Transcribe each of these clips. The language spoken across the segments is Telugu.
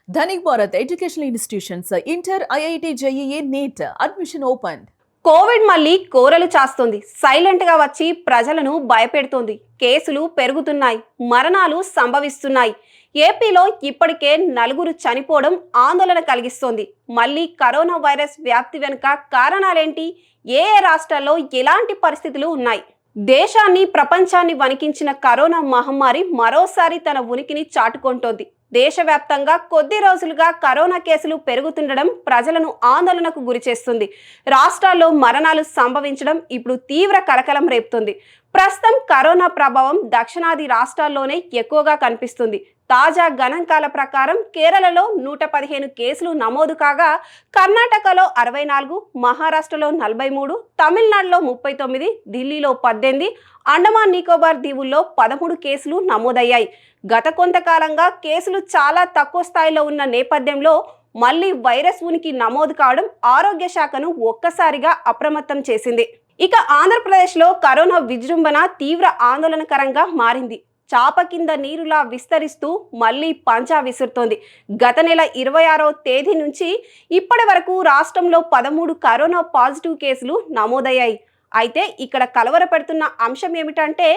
Dhanik Bharat Educational Institutions, Inter, IIT, JEE, NEET, admission opened. Covid మళ్ళీ కోరలు చాస్తుంది. సైలెంట్ గా వచ్చి ప్రజలను భయపెడుతోంది. కేసులు పెరుగుతున్నాయి, మరణాలు సంభవిస్తున్నాయి. ఏపీలో ఇప్పటికే 4 చనిపోవడం ఆందోళన కలిగిస్తోంది. మళ్ళీ కరోనా వైరస్ వ్యాప్తి వెనుక కారణాలేంటి? ఏ రాష్ట్రాల్లో ఎలాంటి పరిస్థితులు ఉన్నాయి? దేశాన్ని ప్రపంచాన్ని వణికించిన కరోనా మహమ్మారి మరోసారి తన ఉనికిని చాటుకుంటోంది. దేశవ్యాప్తంగా కొద్ది రోజులుగా కరోనా కేసులు పెరుగుతుండడం ప్రజలను ఆందోళనకు గురిచేస్తుంది. రాష్ట్రాల్లో మరణాలు సంభవించడం ఇప్పుడు తీవ్ర కలకలం రేపుతుంది. ప్రస్తుతం కరోనా ప్రభావం దక్షిణాది రాష్ట్రాల్లోనే ఎక్కువగా కనిపిస్తుంది. తాజా గణాంకాల ప్రకారం కేరళలో 115 కేసులు నమోదు కాగా, కర్ణాటకలో 64, మహారాష్ట్రలో 43, తమిళనాడులో 39, ఢిల్లీలో 18, అండమాన్ నికోబార్ దీవుల్లో 13 కేసులు నమోదయ్యాయి. గత కొంతకాలంగా కేసులు చాలా తక్కువ స్థాయిలో ఉన్న నేపథ్యంలో మళ్లీ వైరస్ ఉనికి నమోదు కావడం ఆరోగ్య శాఖను ఒక్కసారిగా అప్రమత్తం చేసింది. ఇక ఆంధ్రప్రదేశ్లో కరోనా విజృంభణ తీవ్ర ఆందోళనకరంగా మారింది. చాప కింద నీరులా విస్తరిస్తూ మళ్లీ పంజా విసురుతోంది. గత నెల 26వ తేదీ నుంచి ఇప్పటి వరకు రాష్ట్రంలో 13 కరోనా పాజిటివ్ కేసులు నమోదయ్యాయి. అయితే ఇక్కడ కలవరపెడుతున్న అంశం ఏమిటంటే,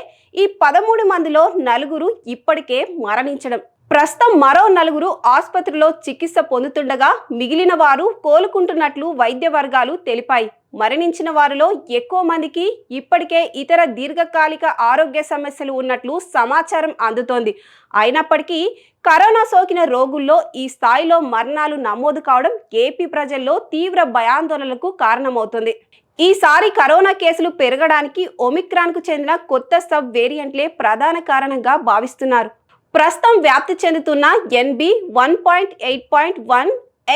ఈ 13 మందిలో 4 ఇప్పటికే మరణించడం. ప్రస్తుతం మరో 4 ఆసుపత్రిలో చికిత్స పొందుతుండగా మిగిలిన వారు కోలుకుంటున్నట్లు వైద్య వర్గాలు తెలిపాయి. మరణించిన వారిలో ఎక్కువ మందికి ఇప్పటికే ఇతర దీర్ఘకాలిక ఆరోగ్య సమస్యలు ఉన్నట్లు సమాచారం అందుతోంది. అయినప్పటికీ కరోనా సోకిన రోగుల్లో ఈ స్థాయిలో మరణాలు నమోదు కావడం ఏపీ ప్రజల్లో తీవ్ర భయాందోళనలకు కారణమవుతుంది. ఈసారి కరోనా కేసులు పెరగడానికి ఒమిక్రాన్కు చెందిన కొత్త సబ్ వేరియంట్లే ప్రధాన కారణంగా భావిస్తున్నారు. ప్రస్తుతం వ్యాప్తి చెందుతున్న NB.1.8.1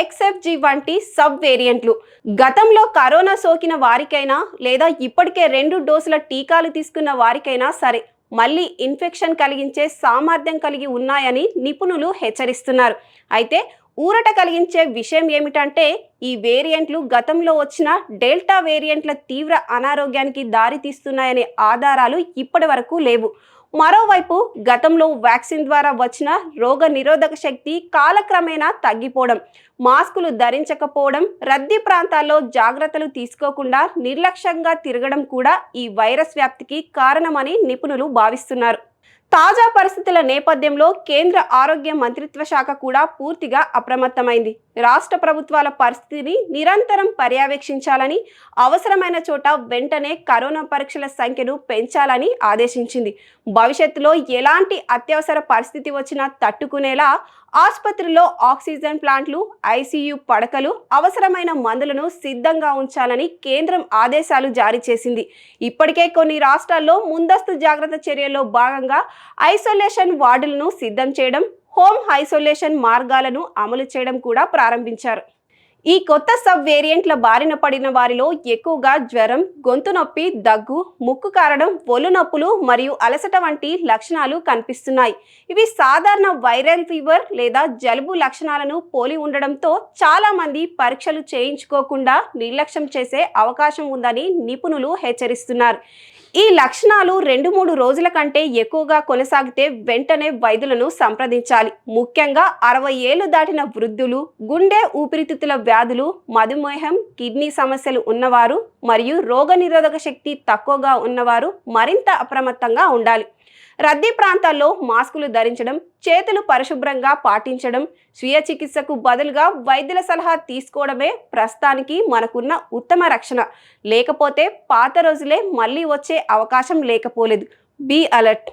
XFG వంటి సబ్ వేరియంట్లు గతంలో కరోనా సోకిన వారికైనా లేదా ఇప్పటికే 2 డోసుల టీకాలు తీసుకున్న వారికైనా సరే మళ్ళీ ఇన్ఫెక్షన్ కలిగించే సామర్థ్యం కలిగి ఉన్నాయని నిపుణులు హెచ్చరిస్తున్నారు. అయితే ఊరట కలిగించే విషయం ఏమిటంటే, ఈ వేరియంట్లు గతంలో వచ్చిన డెల్టా వేరియంట్ల తీవ్ర అనారోగ్యానికి దారి తీస్తున్నాయనే ఆధారాలు ఇప్పటి వరకు లేవు. మరోవైపు గతంలో వ్యాక్సిన్ ద్వారా వచ్చిన రోగ నిరోధక శక్తి కాలక్రమేణా తగ్గిపోవడం, మాస్కులు ధరించకపోవడం, రద్దీ ప్రాంతాల్లో జాగ్రత్తలు తీసుకోకుండా నిర్లక్ష్యంగా తిరగడం కూడా ఈ వైరస్ వ్యాప్తికి కారణమని నిపుణులు భావిస్తున్నారు. తాజా పరిస్థితుల నేపథ్యంలో కేంద్ర ఆరోగ్య మంత్రిత్వ శాఖ కూడా పూర్తిగా అప్రమత్తమైంది. రాష్ట్ర ప్రభుత్వాల పరిస్థితిని నిరంతరం పర్యవేక్షించాలని, అవసరమైన చోట వెంటనే కరోనా పరీక్షల సంఖ్యను పెంచాలని ఆదేశించింది. భవిష్యత్తులో ఎలాంటి అత్యవసర పరిస్థితి వచ్చినా తట్టుకునేలా ఆసుపత్రుల్లో ఆక్సిజన్ ప్లాంట్లు, ICU పడకలు, అవసరమైన మందులను సిద్ధంగా ఉంచాలని కేంద్రం ఆదేశాలు జారీ చేసింది. ఇప్పటికే కొన్ని రాష్ట్రాల్లో ముందస్తు జాగ్రత్త చర్యల్లో భాగంగా ఐసోలేషన్ వార్డులను సిద్ధం చేయడం, హోమ్ ఐసోలేషన్ మార్గాలను అమలు చేయడం కూడా ప్రారంభించారు. ఈ కొత్త సబ్ వేరియంట్ల బారిన పడిన వారిలో ఎక్కువగా జ్వరం, గొంతు నొప్పి, దగ్గు, ముక్కు కారడం, ఒళ్ళు నొప్పులు మరియు అలసట వంటి లక్షణాలు కనిపిస్తున్నాయి. ఇవి సాధారణ వైరల్ ఫీవర్ లేదా జలుబు లక్షణాలను పోలి ఉండడంతో చాలా మంది పరీక్షలు చేయించుకోకుండా నిర్లక్ష్యం చేసే అవకాశం ఉందని నిపుణులు హెచ్చరిస్తున్నారు. ఈ లక్షణాలు 2-3 రోజుల కంటే ఎక్కువగా కొనసాగితే వెంటనే వైద్యులను సంప్రదించాలి. ముఖ్యంగా 60 ఏళ్లు దాటిన వృద్ధులు, గుండె ఊపిరితిత్తుల వ్యాధులు, మధుమేహం, కిడ్నీ సమస్యలు ఉన్నవారు మరియు రోగనిరోధక శక్తి తక్కువగా ఉన్నవారు మరింత అప్రమత్తంగా ఉండాలి. రద్దీ ప్రాంతాల్లో మాస్కులు ధరించడం, చేతులు పరిశుభ్రంగా పాటించడం, స్వీయ చికిత్సకు బదులుగా వైద్యుల సలహా తీసుకోవడమే ప్రస్తుతానికి మనకున్న ఉత్తమ రక్షణ. లేకపోతే పాత రోజులే మళ్ళీ వచ్చే అవకాశం లేకపోలేదు. Be alert.